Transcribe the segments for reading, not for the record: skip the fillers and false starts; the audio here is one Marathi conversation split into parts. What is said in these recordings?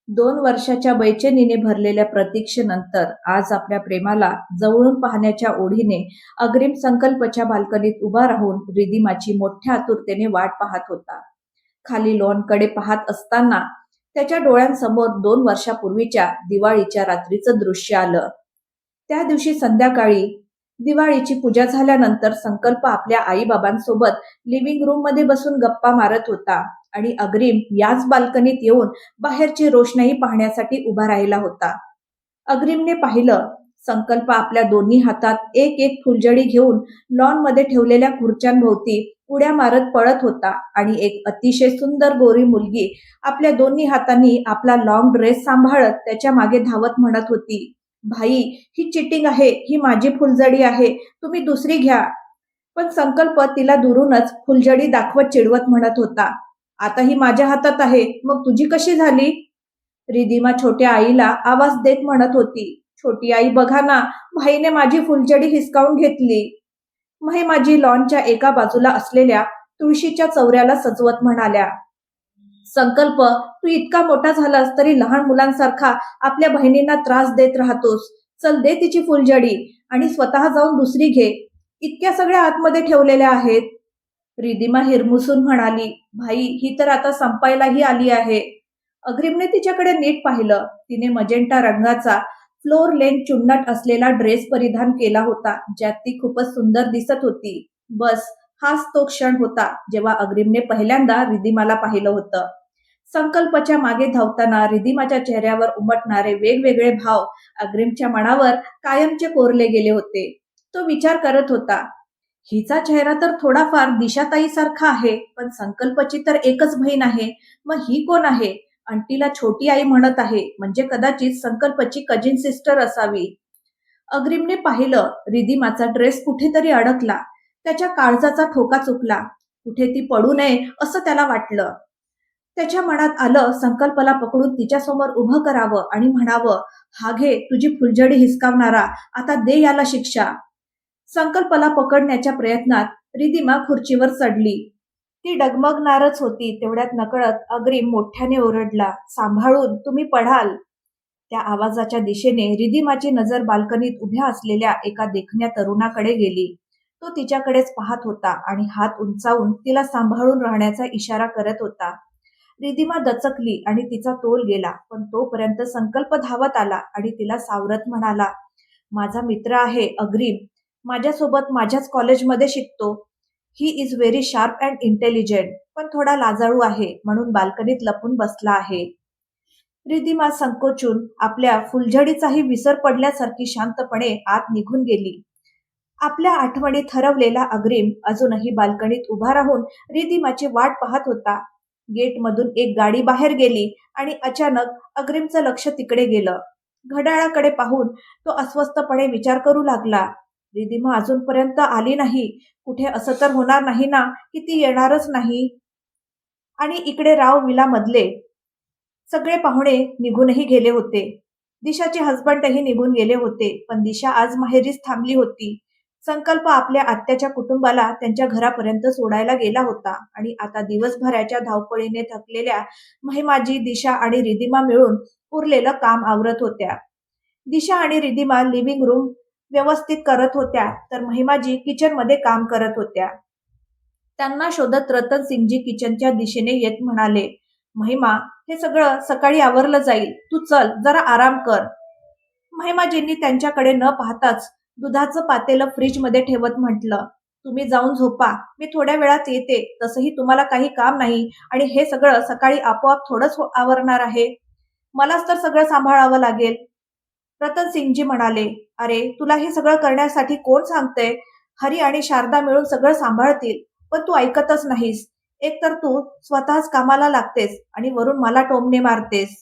2 वर्षाच्या बेचैनीने भरलेल्या प्रतीक्षेनंतर आज आपल्या प्रेमाला जवळून पाहण्याच्या ओढीने अग्रिम संकल्पच्या बाल्कनीत उभा राहून रिधिमाची मोठ्या आतुरतेने वाट पाहत होता. खाली लॉनकडे पाहत असताना त्याच्या डोळ्यांसमोर 2 वर्षापूर्वीच्या दिवाळीच्या रात्रीचं दृश्य आलं. त्या दिवशी संध्याकाळी दिवाळीची पूजा झाल्यानंतर संकल्प आपल्या आई-बाबांसोबत लिव्हिंग रूम मध्ये बसून गप्पा मारत होता आणि अग्रिम याच बाल्कनीत येऊन बाहेरची रोषणाई पाहण्यासाठी उभा राहिला होता. अग्रिमने पाहिलं, संकल्प आपल्या दोन्ही हातात एक एक फुलझडी घेऊन लॉन मध्ये ठेवलेल्या खुर्च्यांभोवती उड्या मारत पळत होता आणि एक अतिशय सुंदर गोरी मुलगी आपल्या दोन्ही हातांनी आपला लॉंग ड्रेस सांभाळत त्याच्या मागे धावत म्हणत होती, भाई, ही चिटिंग आहे, ही माझी फुलझडी आहे, तुम्ही दुसरी घ्या. पण संकल्प तिला दुरूनच फुलझडी दाखवत चिडवत म्हणत होता, आता ही माझ्या हातात आहे, मग तुझी कशी झाली? रिधिमा छोट्या आईला आवाज देत म्हणत होती, छोटी आई बघा ना, भाईने माझी फुलझडी हिसकावून घेतली. माझी लॉनच्या एका बाजूला असलेल्या तुळशीच्या चौऱ्याला सजवत म्हणाल्या, संकल्प, तू इतका मोठा झालास तरी लहान मुलांसारखा आपल्या बहिणींना त्रास देत राहतोस. चल दे तिची फुलझडी आणि स्वतः जाऊन दुसरी घे. इतक्या सगळ्या आतमध्ये ठेवलेल्या आहेत. रिधिमा हिरमुसून म्हणाली, भाई, ही तर आता संपायलाही आली आहे. अग्रिमने तिच्याकडे नीट पाहिलं. तिने मजेंटा रंगाचा फ्लोर लेंथ चुन्नट असलेला ड्रेस परिधान केला होता, ज्यात ती खूपच सुंदर दिसत होती. बस हाच तो क्षण होता जेव्हा अग्रिमने पहिल्यांदा रिधिमाला पाहिलं होतं. संकल्पच्या मागे धावताना रिधिमाच्या चेहऱ्यावर उमटणारे वेगवेगळे भाव अग्रिमच्या मनावर कायमचे कोरले गेले होते. तो विचार करत होता, हिचा चेहरा तर थोडाफार दिशाताईसारखा आहे, पण संकल्पची तर एकच बहीण आहे, मग ही कोण आहे? आंटीला छोटी आई म्हणत आहे, म्हणजे कदाचित संकल्पची कजिन सिस्टर असावी. अग्रिमने पाहिलं, रिधिमाचा ड्रेस कुठेतरी अडकला. त्याच्या काळजाचा ठोका चुकला. कुठे ती पडू नये असं त्याला वाटलं. त्याच्या मनात आलं, संकल्पला पकडून तिच्यासमोर उभं करावं आणि म्हणावं, हा घे तुझी फुलझडी हिसकावणारा, आता दे याला शिक्षा. संकल्पला पकडण्याच्या प्रयत्नात रिधिमा खुर्चीवर चढली. ती डगमगणारच होती. तेवढ्यात नकळत अग्रिम मोठ्याने ओरडला, सांभाळून, तुम्ही पडाल. त्या आवाजाच्या दिशेने रिधिमाची नजर बाल्कनीत उभ्या असलेल्या एका देखण्या तरुणाकडे गेली. तो तिच्याकडेच पाहत होता आणि हात उंचावून तिला सांभाळून राहण्याचा इशारा करत होता. रिधिमा दचकली आणि तिचा तोल गेला, पण तोपर्यंत संकल्प धावत आला आणि तिला सावरत म्हणाला, माझा मित्र आहे अग्रिम, माझ्यासोबत माझ्याच कॉलेजमध्ये शिकतो. He is very sharp and intelligent, पण थोडा लाजाळू आहे, म्हणून बाल्कनीत लपून बसला आहे. रिधिमा संकोचून आपल्या फुलझडीचाही विसर पडल्यासारखी शांतपणे आत निघून गेली. आपल्या आठवणीत हरवलेला अग्रिम अजूनही बाल्कनीत उभा राहून रिधिमाची वाट पाहत होता. गेटमधून एक गाडी बाहेर गेली आणि अचानक अग्रिमचं लक्ष तिकडे गेलं. घड्याळाकडे पाहून तो अस्वस्थपणे विचार करू लागला, रिधिमा अजूनपर्यंत आली नाही. कुठे असं तर होणार नाही ना की ती येणारच नाही? आणि इकडे राव विला मधले सगळे पाहुणे निघूनही गेले होते. दिशाचे हसबंडही निघून गेले होते, पण दिशा आज माहेरीच थांबली होती. संकल्प आपल्या आत्याच्या कुटुंबाला त्यांच्या घरापर्यंत सोडायला गेला होता आणि आता दिवसभराच्या धावपळीने थकलेल्या महिमाजी, दिशा आणि रिधिमा मिळून उरलेलं काम आवरत होत्या. दिशा आणि रिधिमा लिव्हिंग रूम व्यवस्थित करत होत्या, तर महिमाजी किचनमध्ये काम करत होत्या. त्यांना शोधत रतन सिंगजी किचनच्या दिशेने येत म्हणाले, महिमा, हे सगळं सकाळी आवरलं जाईल, तू चल जरा आराम कर. महिमाजींनी त्यांच्याकडे न पाहताच दुधाचं पातेलं फ्रीजमध्ये ठेवत म्हटलं, तुम्ही जाऊन झोपा, मी थोड्या वेळात येते. तसंही तुम्हाला काही काम नाही आणि हे सगळं सकाळी आपोआप थोडंच आवरणार आहे. मलाच तर सगळं सांभाळावं लागेल. रतन सिंगजी म्हणाले, अरे तुला हे सगळं करण्यासाठी कोण सांगतंय? हरी आणि शारदा मिळून सगळं सांभाळतील, पण तू ऐकतच नाहीस. एकतर तू स्वतःच कामाला लागतेस आणि वरून मला टोमणे मारतेस.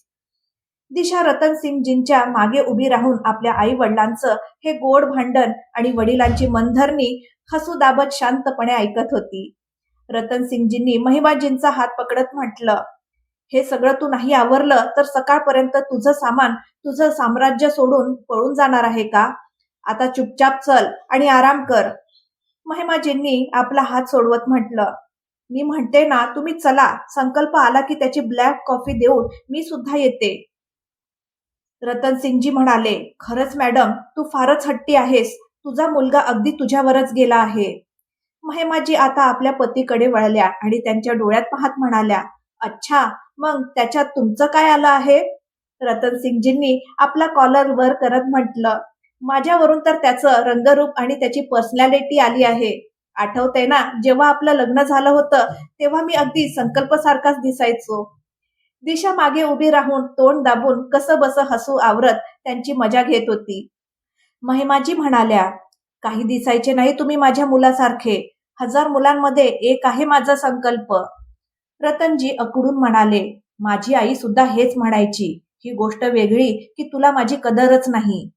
दिशा रतन सिंगजींच्या मागे उभी राहून आपल्या आई वडिलांचं हे गोड भांडण आणि वडिलांची मनधरणी हसू दाबत शांतपणे ऐकत होती. रतन सिंगजींनी महिमाजींचा हात पकडत म्हटलं, हे सगळं तू नाही आवरलं तर सकाळपर्यंत तुझं सामान, तुझं साम्राज्य सोडून पळून जाणार आहे का? आता चुपचाप चल आणि आराम कर. महिमाजींनी आपला हात सोडवत म्हटलं, मी म्हणते ना, तुम्ही चला. संकल्प आला की त्याची ब्लॅक कॉफी देऊन मी सुद्धा येते. रतन सिंगजी म्हणाले, खरंच मॅडम, तू फारच हट्टी आहेस. तुझा मुलगा अगदी तुझ्यावरच गेला आहे. महिमाजी आता आपल्या पतीकडे वळल्या आणि त्यांच्या डोळ्यात पाहत म्हणाल्या, अच्छा, मग त्याच्यात तुमचं काय आलं आहे? रतन सिंगजींनी आपला कॉलर वर करत म्हटलं, माझ्यावरून तर त्याचं रंगरूप आणि त्याची पर्सनॅलिटी आली आहे. आठवतंय ना, जेव्हा आपलं लग्न झालं होतं तेव्हा मी अगदी संकल्पसारखाच दिसायचो. दिशा मागे उभी राहून तोंड दाबून कसं बसं हसू आवरत त्यांची मजा घेत होती. महिमाजी म्हणाल्या, काही दिसायचे नाही तुम्ही माझ्या मुलासारखे. हजार मुलांमध्ये एक आहे माझा संकल्प. रतनजी अकडून म्हणाले, माझी आई सुद्धा हेच म्हणायची. ही गोष्ट वेगळी की तुला माझी कदरच नाही.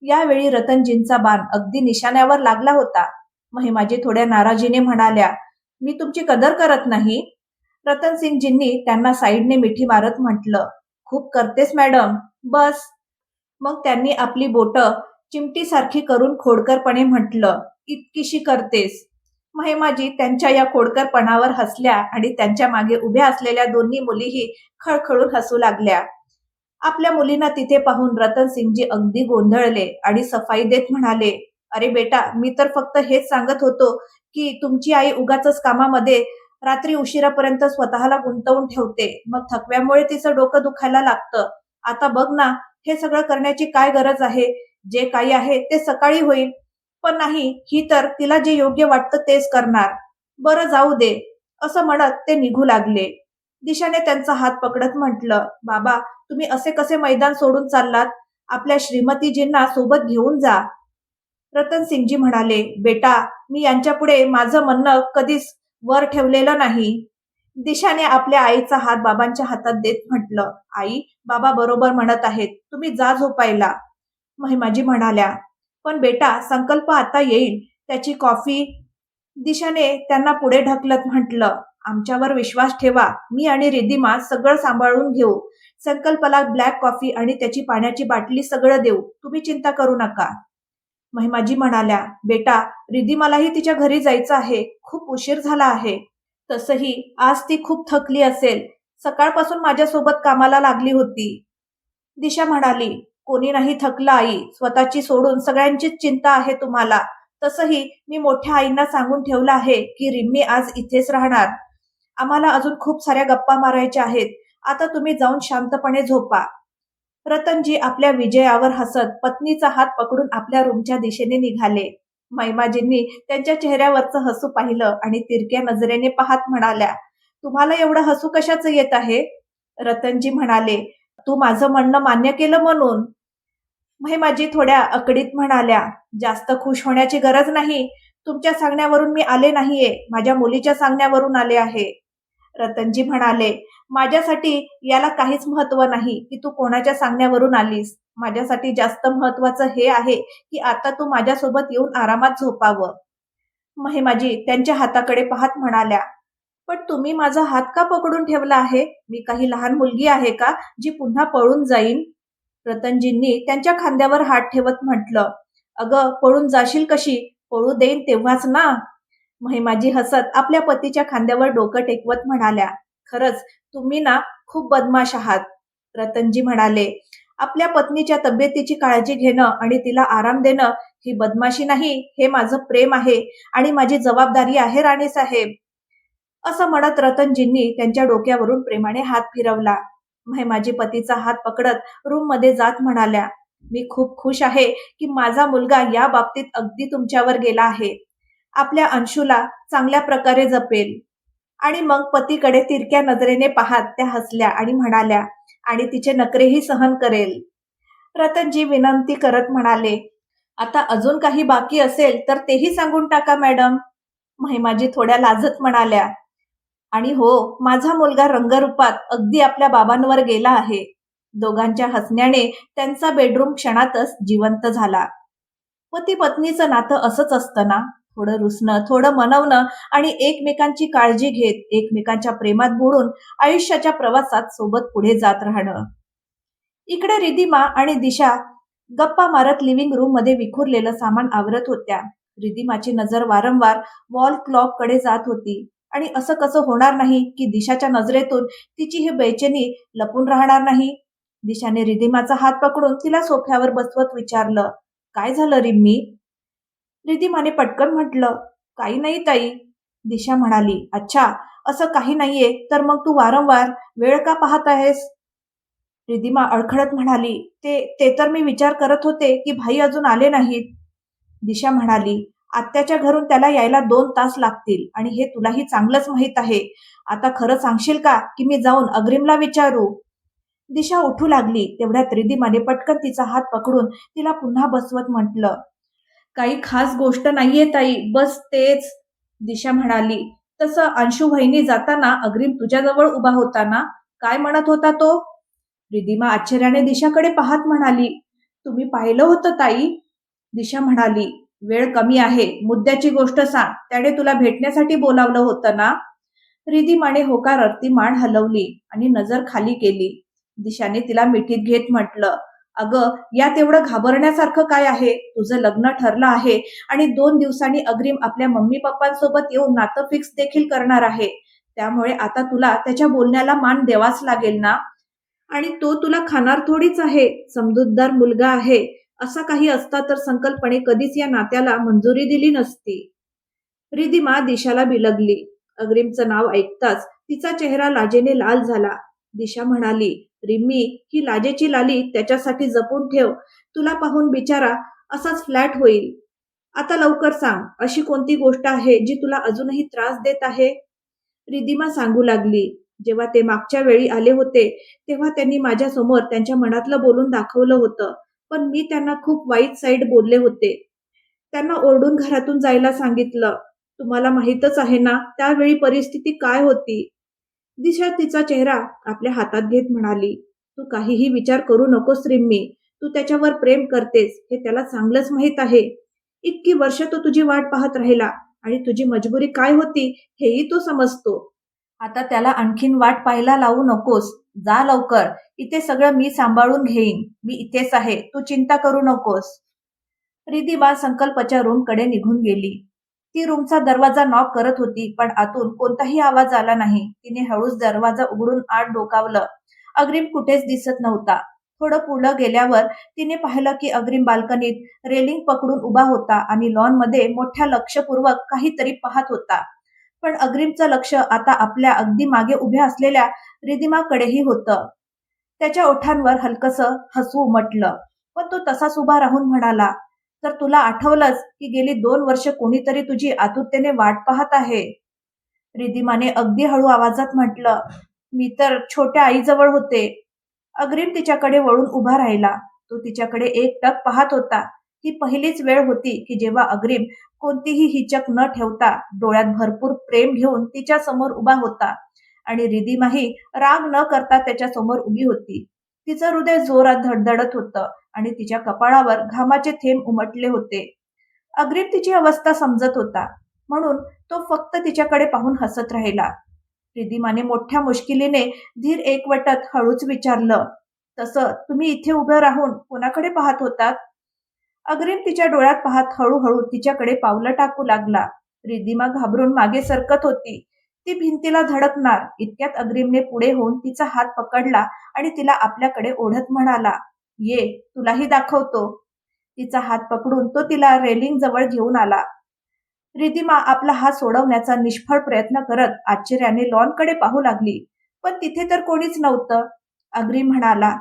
यावेळी रतनजींचा बाण अगदी निशाण्यावर लागला होता. महिमाजी थोड्या नाराजीने म्हणाल्या, मी तुमची कदर करत नाही. रतन सिंगजींनी त्यांना साईडने मिठी मारत म्हटलं, खूप करतेस मॅडम, बस. मग त्यांनी आपली बोटं चिमटीसारखी करून खोडकरपणे म्हटलं, इतकीशी करतेस. महिमाजी त्यांच्या या खोडकरपणावर हसल्या आणि त्यांच्या मागे उभ्या असलेल्या दोन्ही मुलीही खळखळून हसू लागल्या. आपल्या मुलींना तिथे पाहून रतन सिंगजी अगदी गोंधळले आणि सफाई देत म्हणाले, अरे बेटा, मी तर फक्त हेच सांगत होतो की तुमची आई उगाचच कामामध्ये रात्री उशिरापर्यंत स्वतःला गुंतवून ठेवते. मग थकव्यामुळे तिचं डोकं दुखायला लागतं. आता बघ ना, हे सगळं करण्याची काय गरज आहे? जे काही आहे ते सकाळी होईल. पण नाही, ही तर तिला जे योग्य वाटतं तेच करणार. बरं, जाऊ दे, असं म्हणत ते निघू लागले. दिशाने त्यांचा हात पकडत म्हटलं, बाबा, तुम्ही असे कसे मैदान सोडून चाललात? आपल्या श्रीमतीजींना सोबत घेऊन जा. रतन सिंगजी म्हणाले, बेटा, मी यांच्यापुढे माझं म्हणणं कधीच वर ठेवलेलं नाही. दिशाने आपल्या आईचा हात बाबांच्या हातात देत म्हटलं, आई, बाबा बरोबर म्हणत आहेत, तुम्ही जा झोपायला. महिमाजी म्हणाल्या, पण बेटा, संकल्प आता येईल, त्याची कॉफी. दिशाने त्यांना पुढे ढकलत म्हटलं, आमच्यावर विश्वास ठेवा, मी आणि रिद्धिमा सगळं सांभाळून घेऊ. संकल्पला ब्लॅक कॉफी आणि त्याची पाण्याची बाटली सगळं देऊ, तुम्ही चिंता करू नका. महिमाजी म्हणाल्या, बेटा, रिद्धिमालाही तिच्या घरी जायचं आहे, खूप उशीर झाला आहे. तसंही आज ती खूप थकली असेल, सकाळपासून माझ्यासोबत कामाला लागली होती. दिशा म्हणाली, कोणी नाही थकलं आई, स्वतःची सोडून सगळ्यांचीच चिंता आहे तुम्हाला. तसंही मी मोठ्या आईंना सांगून ठेवलं आहे की रिम्मी आज इथेच राहणार. आम्हाला अजून खूप साऱ्या गप्पा मारायच्या आहेत. आता तुम्ही जाऊन शांतपणे झोपा. रतनजी आपल्या विजयावर हसत पत्नीचा हात पकडून आपल्या रूमच्या दिशेने निघाले. महिमाजींनी त्यांच्या चेहऱ्यावरचं हसू पाहिलं आणि तिरक्या नजरेने पाहत म्हणाल्या, तुम्हाला एवढं हसू कशाचं येत आहे? रतनजी म्हणाले, तू माझं म्हणणं मान्य केलं म्हणून. महिमाजी थोड्या अकडीत म्हणाल्या, जास्त खुश होण्याची गरज नाही. तुमच्या सांगण्यावरून मी आले नाहीये, माझ्या मुलीच्या सांगण्यावरून आले आहे. रतनजी म्हणाले, माझ्यासाठी याला काहीच महत्व नाही की तू कोणाच्या सांगण्यावरून आलीस. माझ्यासाठी जास्त महत्वाचं हे आहे की आता तू माझ्यासोबत येऊन आरामात झोपावं. महिमाजी त्यांच्या हाताकडे पाहत म्हणाल्या, पण तुम्ही माझा हात का पकडून ठेवला आहे? मी काही लहान मुलगी आहे का जी पुन्हा पळून जाईन? रतनजींनी त्यांच्या खांद्यावर हात ठेवत म्हटलं, अगं, पळून जाशील कशी? पळू देईन तेव्हाच ना. महिमाजी हसत आपल्या पतीच्या खांद्यावर डोकं टेकवत म्हणाल्या, खरंच तुम्ही ना खूप बदमाश आहात. रतनजी म्हणाले, आपल्या पत्नीच्या तब्येतीची काळजी घेणं आणि तिला आराम देणं ही बदमाशी नाही, हे माझं प्रेम आहे आणि माझी जबाबदारी आहे राणीसाहेब. असं म्हणत रतनजींनी त्यांच्या डोक्यावरून प्रेमाने हात फिरवला. महिमाजी पतीचा हात पकडत रूम मध्ये जात म्हणाल्या, मी खूप खुश आहे की माझा मुलगा या बाबतीत अगदी तुमच्यावर गेला आहे. आपल्या अंशूला चांगल्या प्रकारे जपेल. आणि मग पतीकडे तिरक्या नजरेने पाहत त्या हसल्या आणि म्हणाल्या, आणि तिचे नखरेही सहन करेल. रतनजी विनंती करत म्हणाले, आता अजून काही बाकी असेल तर तेही सांगून टाका मॅडम. महिमाजी थोड्या लाजत म्हणाल्या, आणि हो, माझा मुलगा रंगरूपात अगदी आपल्या बाबांवर गेला आहे. दोघांच्या हसण्याने त्यांचा बेडरूम क्षणातच जिवंत झाला. पती पत्नीचं नातं असंच असतं ना, थोडं रुसणं, थोडं मनवणं आणि एकमेकांची काळजी घेत एकमेकांच्या प्रेमात बुडून आयुष्याच्या प्रवासात सोबत पुढे जात राहणं. इकडे रिधिमा आणि दिशा गप्पा मारत लिव्हिंग रूम मध्ये विखुरलेलं सामान आवरत होत्या. रिधिमाची नजर वारंवार वॉल क्लॉक कडे जात होती आणि असं कसं होणार नाही की दिशाच्या नजरेतून तिची ही बेचैनी लपून राहणार नाही. दिशाने रिधिमाचा हात पकडून तिला सोफ्यावर बसवत विचारलं, काय झालं रिम्मी? रिधिमाने पटकन म्हटलं, काही नाही ताई. दिशा म्हणाली, अच्छा, असं काही नाहीये तर मग तू वारंवार वेळ का पाहत आहेस? रिधिमा अडखळत म्हणाली, ते तर मी विचार करत होते की भाई अजून आले नाहीत. दिशा म्हणाली, आत्याच्या घरून त्याला यायला 2 तास लागतील आणि हे तुलाही चांगलंच माहीत आहे. आता खरं सांगशील का की मी जाऊन अग्रीमला विचारू? दिशा उठू लागली तेवढ्यात रिधिमाने पटकन तिचा हात पकडून तिला पुन्हा बसवत म्हटलं, काही खास गोष्ट नाहीये ताई, बस तेच. दिशा म्हणाली, तसं अंशू वहिनी जाताना अग्रीम तुझ्याजवळ उभा होता ना? काय म्हणत होता तो? रिधिमा आश्चर्याने दिशाकडे पाहत म्हणाली, तुम्ही पाहिलं होतं ताई? दिशा म्हणाली, वेळ कमी आहे, मुद्द्याची गोष्ट सांग, त्याने तुला भेटण्यासाठी बोलावलं होतं ना? रिधिमाने होकारार्थी मान हलवली आणि नजर खाली केली. दिशाने तिला मिठीत घेत म्हटलं, अगं यात एवढं घाबरण्यासारखं काय आहे? तुझं लग्न ठरलं आहे आणि 2 दिवसांनी अग्रीम आपल्या मम्मी पप्पांसोबत येऊन नातं फिक्स देखील करणार आहे. त्यामुळे आता तुला त्याच्या बोलण्याला मान द्यावाच लागेल ना? आणि तो तुला खाणार थोडीच आहे, समजूतदार मुलगा आहे. असा काही असता तर संकल्पने कधीच या नात्याला मंजुरी दिली नसती. रिधिमा दिशाला बिलगली. अग्रीमचं नाव ऐकताच तिचा चेहरा लाजेने लाल झाला. दिशा म्हणाली, रिम्मी, ही लाजेची लाली त्याच्यासाठी जपून ठेव. तुला पाहून बिचारा असाच फ्लॅट होईल. आता लवकर सांग, अशी कोणती गोष्ट आहे जी तुला अजूनही त्रास देत आहे? रिधिमा सांगू लागली, जेव्हा ते मागच्या वेळी आले होते तेव्हा त्यांनी माझ्या समोर त्यांच्या मनातलं बोलून दाखवलं होतं, पण मी त्यांना खूप वाईट साईड बोलले होते. त्यांना ओरडून घरातून जायला सांगितलं. तुम्हाला माहीतच आहे ना त्यावेळी परिस्थिती काय होती. दिशा तिचा चेहरा आपल्या हातात घेत म्हणाली, तू काहीही विचार करू नकोस रिम्मी. तू त्याच्यावर प्रेम करतेस हे त्याला चांगलंच माहीत आहे. इतकी वर्ष तो तुझी वाट पाहत राहिला आणि तुझी मजबुरी काय होती हेही तो समजतो. आता त्याला आणखीन वाट पाहायला लावू नकोस. जा लवकर. इथे सगळं मी सांभाळून घेईन. मी इथेच आहे. तू चिंता करू नकोस. रिधिमा संकल्पच्या रूमकडे निघून गेली. ती रूमचा दरवाजा नॉक करत होती, पण आतून कोणताही आवाज आला नाही. तिने हळूच दरवाजा उघडून आत डोकावलं. अग्रीम कुठेच दिसत नव्हता. थोडं पुढं गेल्यावर तिने पाहिलं की अग्रीम बाल्कनीत रेलिंग पकडून उभा होता आणि लॉनमध्ये मोठ्या लक्षपूर्वक काहीतरी पाहत होता. पण अग्रीमचं लक्ष आता आपल्या अगदी मागे उभ्या असलेल्या रिधिमाकडेही होतं. त्याच्या ओठांवर हलकसं हसू उमटलं, पण तो तसाच उभा राहून म्हणाला, तर तुला आठवलंच की गेली 2 वर्ष कोणीतरी तुझी आतुरतेने वाट पाहत आहे. रिधिमाने अगदी हळू आवाजात म्हटलं, मी तर छोट्या आईजवळ होते. अग्रीम तिच्याकडे वळून उभा राहिला. तो तिच्याकडे एकटक पाहत होता. ही पहिलीच वेळ होती की जेव्हा अग्रीम कोणतीही हिचक न ठेवता डोळ्यात भरपूर प्रेम घेऊन तिच्या समोर उभा होता आणि रिधिमाही राग न करता त्याच्या समोर उभी होती. तिचं हृदय जोरात धडधडत होतं आणि तिच्या कपाळावर घामाचे थेंब उमटले होते. अग्रीम तिची अवस्था समजत होता, म्हणून तो फक्त तिच्याकडे पाहून हसत राहिला. रिधिमाने मोठ्या मुश्किलीने धीर एकवटत हळूच विचारलं, तसं तुम्ही इथे उभं राहून कोणाकडे पाहत होतात? अग्रीम तिच्या डोळ्यात पाहत हळूहळू तिच्याकडे पावलं टाकू लागला. रिधिमा घाबरून मागे सरकत होती. ती भिंतीला धडकणार इतक्यात अग्रीमने पुढे होऊन तिचा हात पकडला आणि तिला आपल्याकडे ओढत म्हणाला, ये, तुलाही दाखवतो. तिचा हात पकडून तो तिला रेलिंग जवळ घेऊन आला. रिधिमा आपला हात सोडवण्याचा निष्फळ प्रयत्न करत आश्चर्याने लॉनकडे पाहू लागली, पण तिथे तर कोणीच नव्हतं. अग्रीम म्हणाला,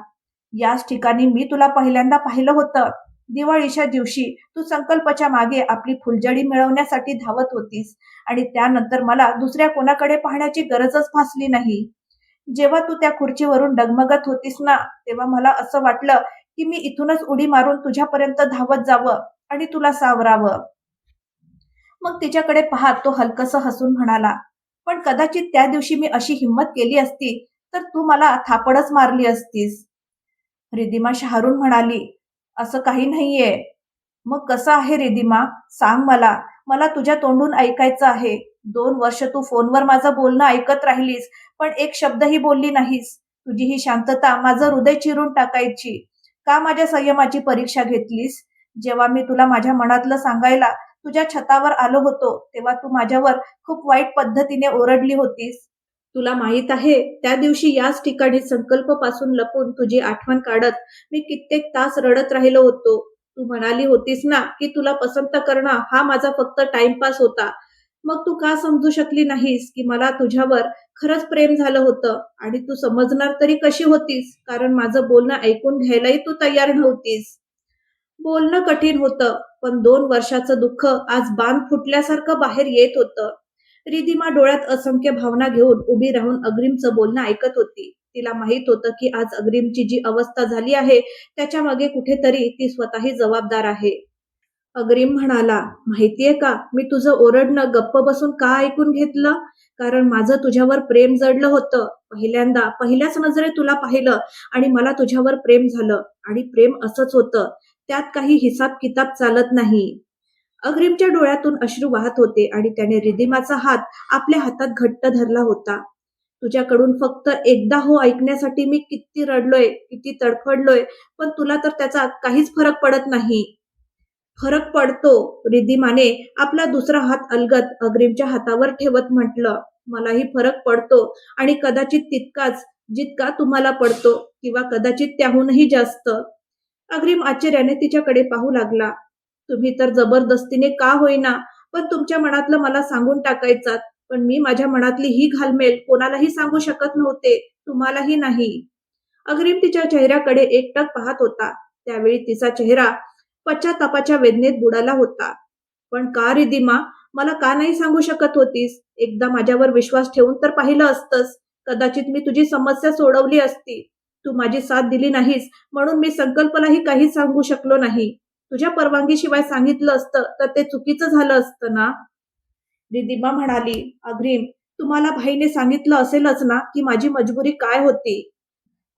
याच ठिकाणी मी तुला पहिल्यांदा पाहिलं होतं. दिवाळीच्या दिवशी तू संकल्पच्या मागे आपली फुलझडी मिळवण्यासाठी धावत होतीस आणि त्यानंतर मला दुसऱ्या कोणाकडे पाहण्याची गरजच भासली नाही. जेव्हा तू त्या खुर्चीवरून डगमगत होतीस ना, तेव्हा मला असं वाटलं की मी इथूनच उडी मारून तुझ्यापर्यंत धावत जावं आणि तुला सावरावं. मग तिच्याकडे पाहत तो हलकसं हसून म्हणाला, पण कदाचित त्या दिवशी मी अशी हिंमत केली असती तर तू मला थापडच मारली असतीस. रिधिमा शहारून म्हणाली, असं काही नाहीये. मग कसं आहे रिधिमा? सांग मला. मला तुझ्या तोंडून ऐकायचं आहे. 2 वर्ष तू फोनवर माझं बोलणं ऐकत राहिलीस, पण एक शब्दही बोलली नाहीस. तुझी ही शांतता माझं हृदय चिरून टाकायची. का माझ्या संयमाची परीक्षा घेतलीस? जेव्हा मी तुला माझ्या मनातलं सांगायला तुझ्या छतावर आलो होतो, तेव्हा तू माझ्यावर खूप वाईट पद्धतीने ओरडली होतीस. तुला माहित आहे, त्या दिवशी याच ठिकाणी संकल्प पासून लपून तुझी आठवण काढत मी कित्येक तास रडत राहिलो होतो. तू म्हणाली होतीस ना, की तुला पसंत करणं हा माझा फक्त टाइमपास होता. मग तू का समजू शकली नाहीस, की मला तुझ्यावर खरंच प्रेम झालं होतं आणि तू समजणार तरी कशी होतीस? कारण माझं बोलणं ऐकून घ्यायलाही तू तयार नव्हतीस. बोलणं कठीण होतं, पण 2 वर्षाचं दुःख आज बांध फुटल्यासारखं बाहेर येत होतं. रिधिमा डोळ्यात असंख्य भावना घेऊन उभी राहून अग्रीमचं बोलणं ऐकत होती. तिला माहित होतं की आज अग्रीमची जी अवस्था झाली आहे, त्याच्यामागे कुठेतरी ती स्वतःही जबाबदार आहे. अग्रीम म्हणाला, "माहितीये का, मी तुझं ओरडणं गप्प बसून का ऐकून घेतलं? कारण माझं तुझ्यावर प्रेम जडलं होतं. पहिल्याच नजरेत तुला पाहिलं आणि मला तुझ्यावर प्रेम झालं. आणि प्रेम असंच होतं. त्यात काही हिसाब-किताब चालत नाही." अग्रीमच्या डोळ्यातून अश्रू वाहत होते आणि त्याने रिधिमाचा हात आपल्या हातात घट्ट धरला होता. "तुझ्याकडून फक्त एकदा हो ऐकण्यासाठी मी किती रडलोय, किती तडफडलोय, पण तुला तर त्याचा काहीच फरक पडत नाही." "फरक पडतो." रिधिमाने आपला दुसरा हात अलगद अग्रीमच्या हातावर ठेवत म्हटलं, "मलाही फरक पडतो आणि कदाचित तितकाच जितका तुम्हाला पडतो किंवा कदाचित त्याहूनही जास्त." अग्रीम आश्चर्याने तिच्याकडे पाहू लागला. "तुम्ही तर जबरदस्तीने का होईना, पण तुमच्या मनातलं मला सांगून टाकायचात. पण मी माझ्या मनातली ही घालमेल कोणालाही सांगू शकत नव्हते, तुम्हालाही नाही." अग्रीम तिच्या चेहऱ्याकडे एकटक पाहत होता. त्यावेळी तिचा चेहरा पश्चात्तापाच्या वेदनेत बुडाला होता. "पण का रिधिमा? मला का नाही सांगू शकत होतीस? एकदा माझ्यावर विश्वास ठेवून तर पाहिलं असतंस. कदाचित मी तुझी समस्या सोडवली असती. तू माझी साथ दिली नाहीस म्हणून मी संकल्पलाही काही सांगू शकलो नाही. तुझ्या परवानगीशिवाय सांगितलं असतं तर ते चुकीचं झालं असतं ना?" रिधिमा म्हणाली, "अग्रीम, तुम्हाला भाईने सांगितलं असेलच ना, की माझी मजबुरी काय होती.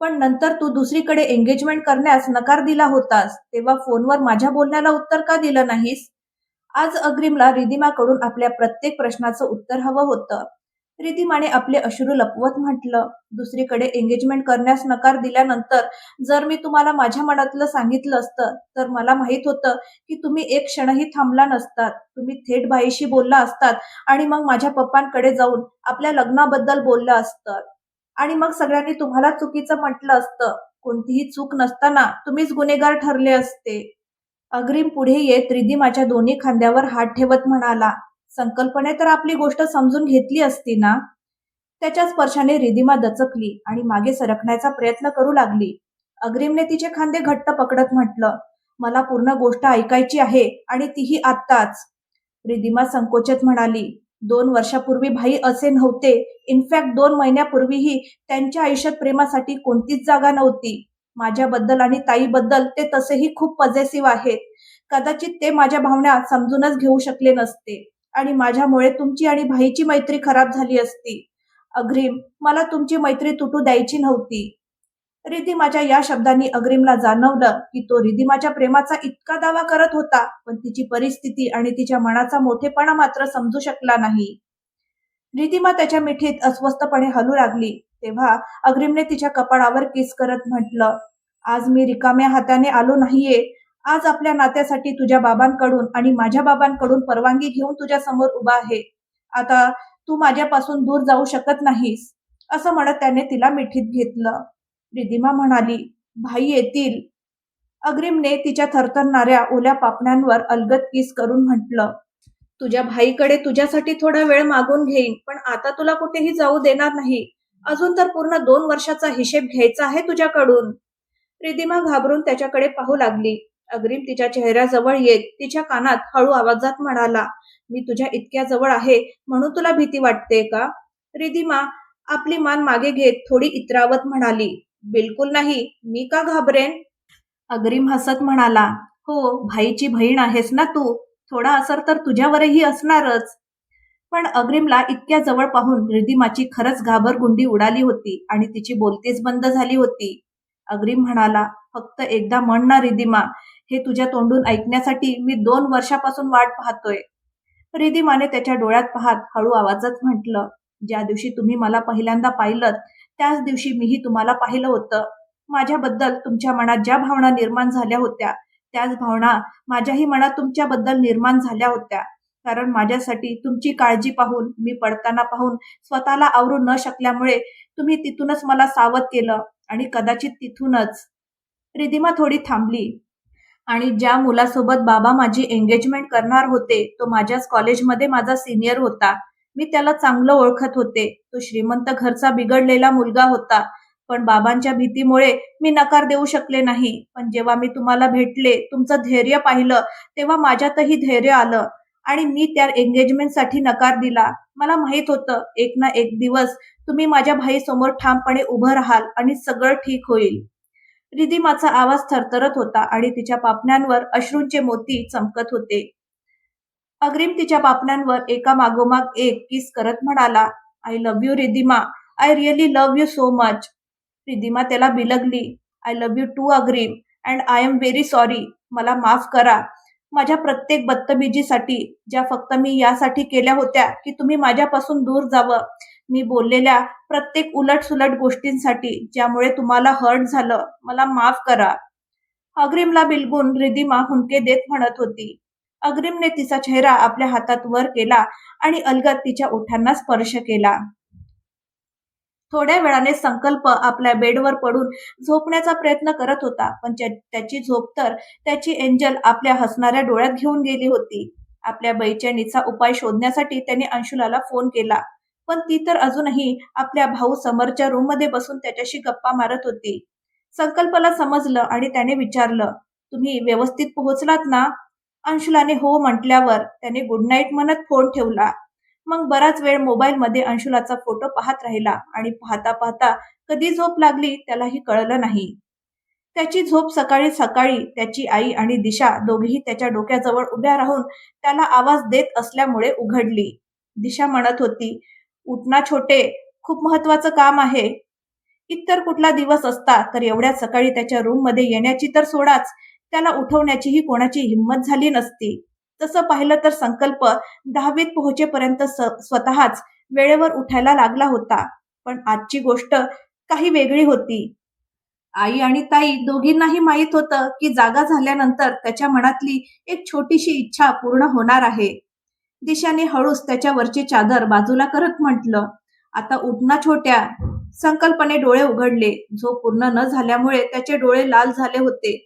पण नंतर तू दुसरीकडे एंगेजमेंट करण्यास नकार दिला होतास. तेव्हा फोनवर माझ्या बोलण्याला उत्तर का दिलं नाहीस?" आज अग्रीमला रिधिमाकडून आपल्या प्रत्येक प्रश्नाचं उत्तर हवं होतं. रिधिमाने आपले अश्रू लपवत म्हटलं, "दुसरीकडे एंगेजमेंट करण्यास नकार दिल्यानंतर जर मी तुम्हाला माझ्या मनातलं सांगितलं असतं, तर मला माहीत होतं की तुम्ही एक क्षणही थांबला नसतात. तुम्ही थेट बाईशी बोलला असतात आणि मग माझ्या पप्पांकडे जाऊन आपल्या लग्नाबद्दल बोललं असतं. आणि मग सगळ्यांनी तुम्हाला चुकीचं म्हटलं असतं. कोणतीही चूक नसताना तुम्हीच गुन्हेगार ठरले असते." अग्रीम पुढे येत रिधिमाच्या दोन्ही खांद्यावर हात ठेवत म्हणाला, "संकल्पने तर आपली गोष्ट समजून घेतली असती ना?" त्याच्या स्पर्शाने रिधिमा दचकली आणि मागे सरकण्याचा प्रयत्न करू लागली. अग्रीमने तिचे खांदे घट्ट पकडत म्हटलं, "मला पूर्ण गोष्ट ऐकायची आहे आणि तीही आत्ताच." रिधिमा संकोचत म्हणाली, "2 वर्षापूर्वी भाई असे नव्हते. इनफॅक्ट 2 महिन्यापूर्वीही त्यांच्या आयुष्यात प्रेमासाठी कोणतीच जागा नव्हती. माझ्याबद्दल आणि ताईबद्दल ते तसेही खूप पॉझेसिव्ह आहेत. कदाचित ते माझ्या भावना समजूनच घेऊ शकले नसते आणि माझ्यामुळे तुमची आणि भाईची मैत्री खराब झाली असती. अग्रीम, मला तुमची मैत्री तुटू द्यायची नव्हती." रिधिमाच्या या शब्दांनी अग्रीमला जाणवलं की तो रिधिमाच्या प्रेमाचा इतका दावा करत होता, पण तिची परिस्थिती आणि तिच्या मनाचा मोठेपणा मात्र समजू शकला नाही. रिधिमा त्याच्या मिठीत अस्वस्थपणे हलू लागली. तेव्हा अग्रीमने तिच्या कपाळावर किस करत म्हटलं, "आज मी रिकाम्या हाताने आलो नाहीये. आज आपल्या नात्यासाठी तुझ्या बाबांकडून आणि माझ्या बाबांकडून परवानगी घेऊन तुझ्या समोर उभा आहे. आता तू माझ्यापासून दूर जाऊ शकत नाहीस." असं म्हणत त्याने तिला मिठीत घेतलं. रिधिमा म्हणाली, "भाई येतील." अग्रीमने तिच्या थरथरणाऱ्या ओल्या पापण्यांवर अलगद किस करून म्हटलं, "तुझ्या भाईकडे तुझ्यासाठी थोडा वेळ मागून घेईन, पण आता तुला कुठेही जाऊ देणार नाही. अजून तर पूर्ण 2 वर्षाचा हिशेब घ्यायचा आहे तुझ्याकडून." रिधिमा घाबरून त्याच्याकडे पाहू लागली. अग्रीम तिच्या चेहऱ्याजवळ येत तिच्या कानात हळू आवाजात म्हणाला, "मी तुझ्या इतक्या जवळ आहे म्हणून तुला भीती वाटते का?" रिधिमा आपली मान मागे घेत थोडी इतरावत म्हणाली, "बिलकुल नाही. मी का घाबरेन?" अग्रीम हसत म्हणाला, "हो, भाईची बहीण आहेस ना तू. थोडा असर तर तुझ्यावरही असणारच." पण अग्रीमला इतक्या जवळ पाहून रिधिमाची खरंच घाबरगुंडी उडाली होती आणि तिची बोलतीच बंद झाली होती. अग्रीम म्हणाला, "फक्त एकदा म्हण ना रिधिमा, हे तुझ्या तोंडून ऐकण्यासाठी मी 2 वर्षापासून वाट पाहतोय." रिधिमाने त्याच्या डोळ्यात पाहत हळू आवाजात म्हटलं, "ज्या दिवशी तुम्ही मला पहिल्यांदा पाहिलंत, त्याच दिवशी मीही तुम्हाला पाहिलं होतं. माझ्याबद्दल तुमच्या मनात ज्या भावना निर्माण झाल्या होत्या, त्याच भावना माझ्याही मनात तुमच्याबद्दल निर्माण झाल्या होत्या. कारण माझ्यासाठी तुमची काळजी पाहून, मी पडताना पाहून स्वतःला आवरू न शकल्यामुळे तुम्ही तिथूनच मला सावध केलं आणि कदाचित तिथूनच. रिधिमा थोडी थांबली. आणि ज्या मुलासोबत बाबा माझी एंगेजमेंट करणार होते, तो माझ्याच कॉलेजमध्ये माझा सीनियर होता. मी त्याला चांगलं ओळखत होते. तो श्रीमंत घरचा बिघडलेला मुलगा होता. पण बाबांच्या भीतीमुळे मी नकार देऊ शकले नाही. पण जेव्हा मी तुम्हाला भेटले, तुमचं धैर्य पाहिलं, तेव्हा माझ्यातही धैर्य आलं आणि मी त्या एंगेजमेंटसाठी नकार दिला. मला माहित होतं, एक ना एक दिवस तुम्ही माझ्या भाईसमोर ठामपणे उभं राहाल आणि सगळं ठीक होईल. रिधिमाचा आवाज थरथरत होता आणि तिच्या पापण्यांवर अश्रूंचे मोती चमकत होते. अग्रीम तिच्या पापण्यांवर एका मागोमाग एक किस करत म्हणाला, I love you Ridhima. I really love you so much. Ridhima त्याला बिलगली. I love you too Agrim and I am very sorry. मला माफ करा माझ्या प्रत्येक बदतमीजीसाठी, ज्या फक्त मी यासाठी केल्या होत्या की तुम्ही माझ्यापासून दूर जावं. मी बोललेल्या प्रत्येक उलटसुलट गोष्टींसाठी, ज्यामुळे तुम्हाला हर्ट झालं. मला माफ करा. अग्रीमला बिलगून रिधिमा हुंदके देत म्हणत होती. अग्रीमने तिचा चेहरा आपल्या हातात वर केला आणि अलगद तिच्या ओठांना स्पर्श केला. थोड्या वेळाने संकल्प आपल्या बेडवर पडून झोपण्याचा प्रयत्न करत होता, पण त्याची झोप तर त्याची एंजल आपल्या हसणाऱ्या डोळ्यात घेऊन गेली होती. आपल्या बेचैनीचा उपाय शोधण्यासाठी त्याने अंशुलाला फोन केला, पण ती तर अजूनही आपल्या भाऊ समरच्या रूममध्ये बसून त्याच्याशी गप्पा मारत होती. संकल्पला समजलं आणि त्याने विचारलं, तुम्ही व्यवस्थित पोहोचलात ना? अंशुलाने हो म्हटल्यावर त्याने गुड नाईट म्हणत फोन ठेवला. मग बराच वेळ मोबाईलमध्ये अंशुलाचा फोटो पाहत राहिला आणि पाहता पाहता कधी झोप लागली त्यालाही कळलं नाही. त्याची झोप सकाळी सकाळी त्याची आई आणि दिशा दोघेही त्याच्या डोक्याजवळ उभ्या राहून त्याला आवाज देत असल्यामुळे उघडली. दिशा म्हणत होती, उठ ना छोटे, खूप महत्वाचं काम आहे. इतर कुठला दिवस असता तर एवढ्या सकाळी त्याच्या रूममध्ये येण्याची तर सोडाच, त्याला उठवण्याचीही कोणाची हिंमत झाली नसती. तसं पाहिलं तर संकल्प 10वीत पोहोचेपर्यंत स्वतःच वेळेवर उठायला लागला होता. पण आजची गोष्ट काही वेगळी होती. आई आणि ताई दोघींनाही माहीत होतं की जागा झाल्यानंतर त्याच्या मनातली एक छोटीशी इच्छा पूर्ण होणार आहे. दिशाने हळूच त्याच्यावरची चादर बाजूला करत म्हटलं, आता उठ ना छोट्या. संकल्पने डोळे उघडले. झोप पूर्ण न झाल्यामुळे त्याचे डोळे लाल झाले होते.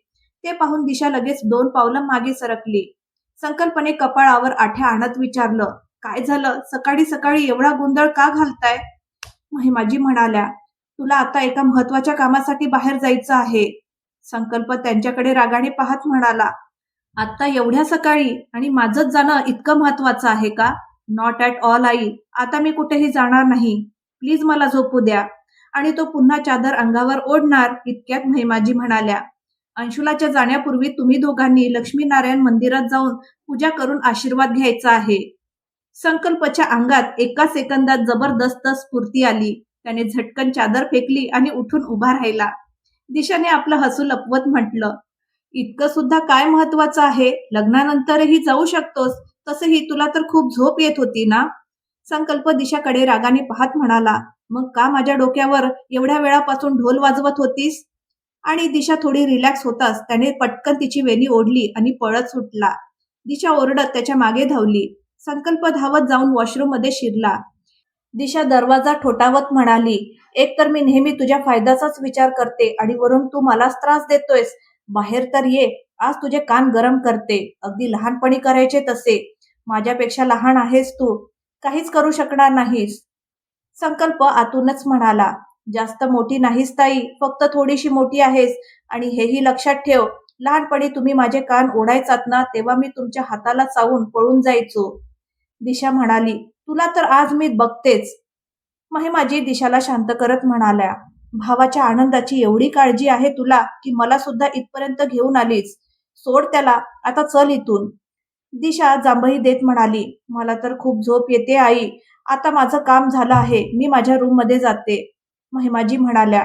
ते पाहून दिशा लगेच 2 पावलं मागे सरकली. संकल्पने कपाळावर आठ्या आणत विचारलं, काय झालं? सकाळी सकाळी एवढा गोंधळ का घालताय? महिमाजी म्हणाल्या, तुला आता एका महत्वाच्या कामासाठी बाहेर जायचं आहे. संकल्प त्यांच्याकडे रागाने पाहत म्हणाला, आता एवढ्या सकाळी आणि माझंच जाणं इतकं महत्वाचं आहे का? Not at all I. आता मी कुठेही जाणार नाही. प्लीज मला झोपू द्या. आणि तो पुन्हा चादर अंगावर ओढणार इतक्यात महिमाजी म्हणाल्या, अंशुलाच्या जाण्यापूर्वी तुम्ही दोघांनी लक्ष्मीनारायण मंदिरात जाऊन पूजा करून आशीर्वाद घ्यायचा आहे. संकल्पच्या अंगात एका सेकंदात जबरदस्त स्फूर्ती आली. त्याने झटकन चादर फेकली आणि उठून उभा राहिला. दिशाने आपलं हसू लपवत म्हटलं, इतकं सुद्धा काय महत्वाचं आहे? लग्नानंतरही जाऊ शकतोस. तसंही तुला तर खूप झोप येत होती ना? संकल्प दिशाकडे रागाने पाहत म्हणाला, मग का माझ्या डोक्यावर एवढ्या वेळापासून ढोल वाजवत होतीस? आणि दिशा थोडी रिलॅक्स होताच त्याने पटकन तिची वेणी ओढली आणि पळत सुटला. दिशा ओरडत त्याच्या मागे धावली. संकल्प धावत जाऊन वॉशरूम मध्ये शिरला. दिशा दरवाजा ठोठावत म्हणाली, एक तर मी नेहमी तुझ्या फायद्याचाच विचार करते आणि वरून तू मलाच त्रास देतोयस. बाहेर तर ये, आज तुझे कान गरम करते. अगदी लहानपणी करायचे तसे. माझ्यापेक्षा लहान आहेस तू, काहीच करू शकणार नाहीस. संकल्प आतूनच म्हणाला, जास्त मोठी नाहीस ताई, फक्त थोडीशी मोठी आहेस. आणि हेही लक्षात ठेव, लहानपणी तुम्ही माझे कान ओढायचात ना, तेव्हा मी तुमच्या हाताला चावून पळून जायचो. दिशा म्हणाली, तुला तर आज मी बघतेच. महिमाजी दिशाला शांत करत म्हणाल्या, भावाच्या आनंदाची एवढी काळजी आहे तुला की मला सुद्धा इथपर्यंत घेऊन आलीस. सोड त्याला, आता चल इथून. दिशा जांभई देत म्हणाली, मला तर खूप झोप येते आई. आता माझं काम झालं आहे, मी माझ्या रूम मध्ये जाते. महिमाजी म्हणाल्या,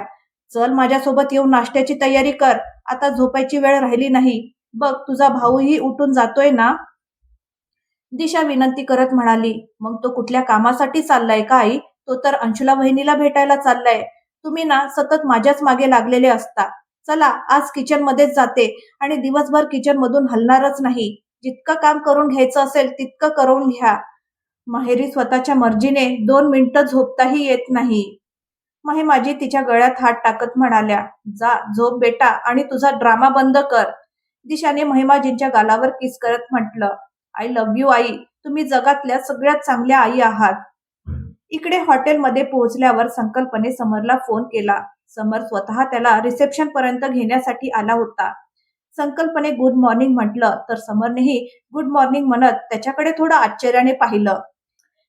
चल माझ्यासोबत येऊन नाश्त्याची तयारी कर. आता झोपायची वेळ राहिली नाही. बघ तुझा भाऊही उठून जातोय ना. दिशा विनंती करत म्हणाली, मग तो कुठल्या कामासाठी चाललाय का आई? तो तर अंशुला वहिनीला भेटायला चाललाय. तुम्ही ना सतत माझ्याच मागे लागलेले असता. चला आज किचन मध्येच जाते आणि दिवसभर किचन मधून हलणारच नाही. जितकं काम करून घ्यायचं असेल तितकं करून घ्या. माहेरी स्वतःच्या मर्जीने 2 मिनिटं झोपताही येत नाही. महिमाजी तिच्या गळ्यात हात टाकत म्हणाल्या, जा झोप बेटा आणि तुझा ड्रामा बंद कर. दिशाने महिमाजींच्या गालावर किस करत म्हटलं, आय लव्ह यू आई, तुम्ही जगातल्या सगळ्यात चांगल्या आई आहात. इकडे हॉटेलमध्ये पोहोचल्यावर संकल्पने समरला फोन केला. समर स्वतः त्याला रिसेप्शन पर्यंत घेण्यासाठी आला होता. संकल्पने गुड मॉर्निंग म्हटलं तर समरनेही गुड मॉर्निंग म्हणत त्याच्याकडे थोडं आश्चर्याने पाहिलं.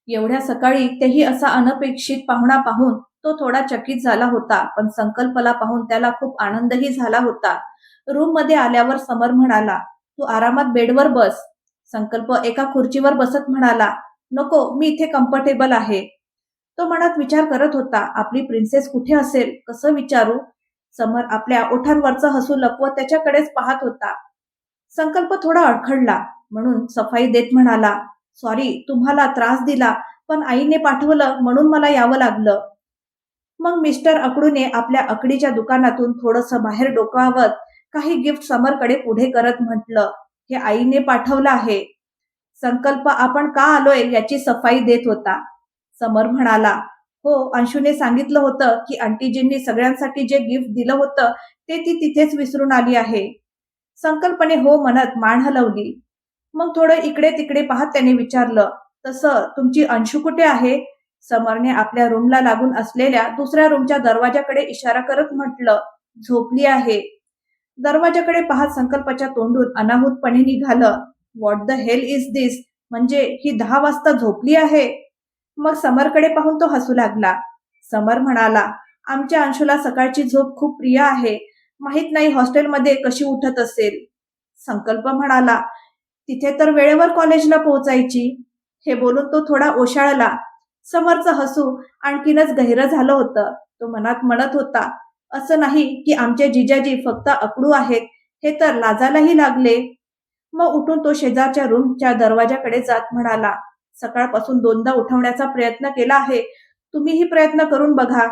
एवढ्या सकाळी तेही असा अनपेक्षित पाहुणा पाहून तो थोडा चकित झाला होता, पण संकल्पला पाहून त्याला खूप आनंदही झाला होता. रूम मध्ये आल्यावर समर म्हणाला, तू आरामात बेडवर बस. संकल्प एका खुर्चीवर बसत म्हणाला, नको, मी इथे कम्फर्टेबल आहे. तो मनात विचार करत होता, आपली प्रिन्सेस कुठे असेल, कसं विचारू. समर आपल्या ओठांवरचं हसू लपवत त्याच्याकडेच पाहत होता. संकल्प थोडा अडखडला, म्हणून सफाई देत म्हणाला, सॉरी तुम्हाला त्रास दिला, पण आईने पाठवलं म्हणून मला यावं लागलं. मग मिस्टर अकडूने आपल्या अकडीच्या दुकानातून थोडंसं बाहेर डोकावत काही गिफ्ट समरकडे पुढे करत म्हटलं, हे आईने पाठवलं आहे. संकल्प आपण का आलोय याची सफाई देत होता. समर म्हणाला, हो, अंशूने सांगितलं होतं की आंटीजींनी सगळ्यांसाठी जे गिफ्ट दिलं होतं ते ती तिथेच विसरून आली आहे. संकल्पने हो म्हणत मान हलवली. मग थोडं इकडे तिकडे पाहत त्याने विचारलं, तसं तुमची अंशू कुठे आहे. समरने आपल्या रूमला लागून असलेल्या दुसऱ्या रूमच्या दरवाजाकडे इशारा करत म्हटलं, झोपली आहे. दरवाजाकडे पाहत संकल्पाच्या तोंडून अनाहूतपणे निघालं, व्हॉट द हेल इज दिस, म्हणजे ही 10 वाजता झोपली आहे. मग समरकडे पाहून तो हसू लागला. समर म्हणाला, आमच्या अंशूला सकाळची झोप खूप प्रिय आहे. माहित नाही हॉस्टेलमध्ये कशी उठत असेल. संकल्प म्हणाला, तिथे तर वेळेवर कॉलेजला पोहोचायची. हे बोलून तो थोडा ओशाळला. समरचं हसू आणखीनच गहिरं झालं होतं. तो मनात म्हणत होता, असं नाही की आमचे जिजाजी फक्त अकडू आहेत, हे तर लाजायलाही लागले. मग उठून तो शेजारच्या रूमच्या दरवाजाकडे जात म्हणाला, सकाळपासून 2दा उठवण्याचा प्रयत्न केला आहे, तुम्हीही प्रयत्न करून बघा.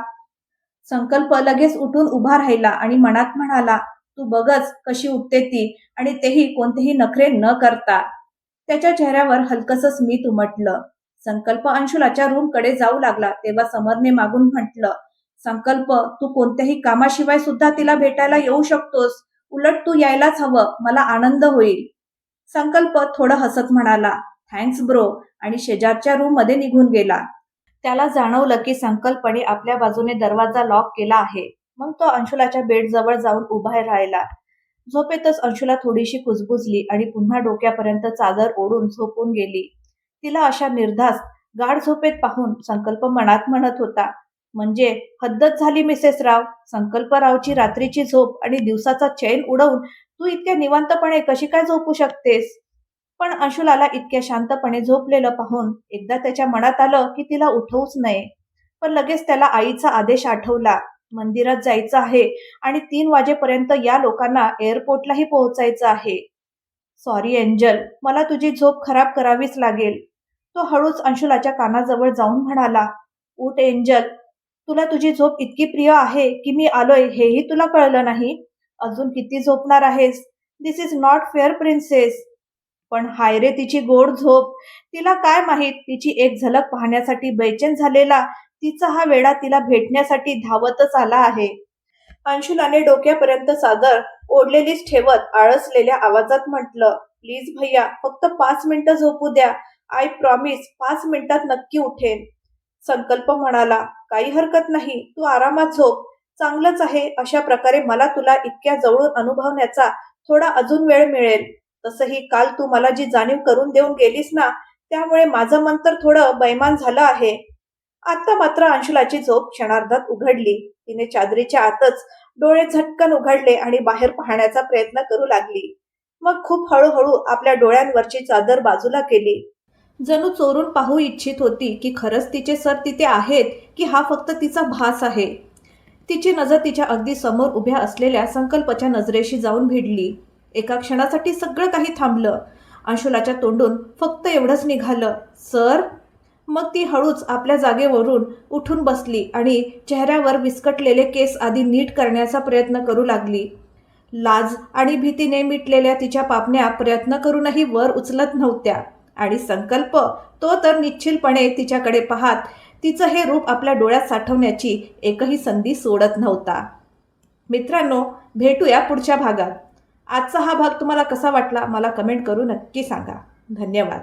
संकल्प लगेच उठून उभा राहिला आणि मनात म्हणाला, तू बघच कशी उठते ती, आणि तेही कोणतेही नखरे न करता. त्याच्या चेहऱ्यावर हलकसं स्मित उमटलं. संकल्प अंशुलाच्या रूमकडे जाऊ लागला तेव्हा समरने मागून म्हटलं, संकल्प, तू कोणत्याही कामाशिवाय सुद्धा तिला भेटायला येऊ शकतोस. उलट तू यायलाच हवं, मला आनंद होईल. संकल्प थोडं हसत म्हणाला, थँक्स ब्रो, आणि शेजारच्या रूम मध्ये निघून गेला. त्याला जाणवलं की संकल्पने आपल्या बाजूने दरवाजा लॉक केला आहे. मग तो अंशुलाच्या बेडजवळ जाऊन उभा राहिला. झोपेतच अंशुला थोडीशी कुजबुजली आणि पुन्हा डोक्यापर्यंत चादर ओढून झोपून गेली. तिला अशा निर्धास्त गाढ झोपेत पाहून संकल्प मनात म्हणत होता, म्हणजे हद्दच झाली मिसेस राव. संकल्परावची रात्रीची झोप आणि दिवसाचा चैन उडवून तू इतक्या निवांतपणे कशी काय झोपू शकतेस. पण अंशुलाला इतक्या शांतपणे झोपलेलं पाहून एकदा त्याच्या मनात आलं की तिला उठवूच नये. पण लगेच त्याला आईचा आदेश आठवला, मंदिरात जायचं आहे आणि 3 वाजेपर्यंत या लोकांना एअरपोर्टलाही पोहोचायचं आहे. सॉरी एंजल, मला तुझी झोप खराब करावीच लागेल. तो हळूच अंशुलाच्या कानाजवळ जाऊन म्हणाला, उठ एंजल, तुला तुझी झोप इतकी प्रिय आहे की मी आलोय हेही तुला कळलं नाही. अजून किती झोपणार आहेस. दिस इज नॉट फेअर प्रिन्सेस. पण हाय रे तिची गोड झोप. तिला काय माहीत, तिची एक झलक पाहण्यासाठी बेचैन झालेला तिचा हा वेडा तिला भेटण्यासाठी धावतच आला आहे. अंशुलाने डोक्यापर्यंत चादर ओढलेलीच ठेवत आळसलेल्या आवाजात म्हटलं, प्लीज भैया, फक्त 5 मिनिटं झोपू द्या. आय प्रॉमिस 5 मिनिटात नक्की उठेन. संकल्प म्हणाला, काही हरकत नाही, तू आरामात झोप. चांगलंच आहे, अशा प्रकारे मला तुला इतक्या जवळून अनुभवण्याचा थोडा अजून वेळ मिळेल. तसंही काल तू मला जी जाणीव करून देऊन गेलीस ना, त्यामुळे माझं मन तर थोडं बैमान झालं आहे. आता मात्र अंशुलाची झोप क्षणार्धात उघडली. तिने चादरीच्या आतच डोळे झटकन उघडले आणि बाहेर पाहण्याचा प्रयत्न करू लागली. मग खूप हळूहळू आपल्या डोळ्यांवरची चादर बाजूला केली. जणू चोरून पाहू इच्छित होती की खरंच तिचे सर तिथे आहेत की हा फक्त तिचा भास आहे. तिची नजर तिच्या अगदी समोर उभ्या असलेल्या संकल्पच्या नजरेशी जाऊन भिडली. एका क्षणासाठी सगळं काही थांबलं. अंशुलाच्या तोंडून फक्त एवढंच निघालं, सर. मग ती हळूच आपल्या जागेवरून उठून बसली आणि चेहऱ्यावर विस्कटलेले केस आधी नीट करण्याचा प्रयत्न करू लागली. लाज आणि भीतीने मिटलेल्या तिच्या पापण्या प्रयत्न करूनही वर उचलत नव्हत्या आणि संकल्प तो तर निश्चिलपणे तिच्याकडे पाहत तिचं हे रूप आपल्या डोळ्यात साठवण्याची एकही संधी सोडत नव्हता. मित्रांनो, भेटूया पुढच्या भागात. आजचा हा भाग तुम्हाला कसा वाटला मला कमेंट करून नक्की सांगा. धन्यवाद.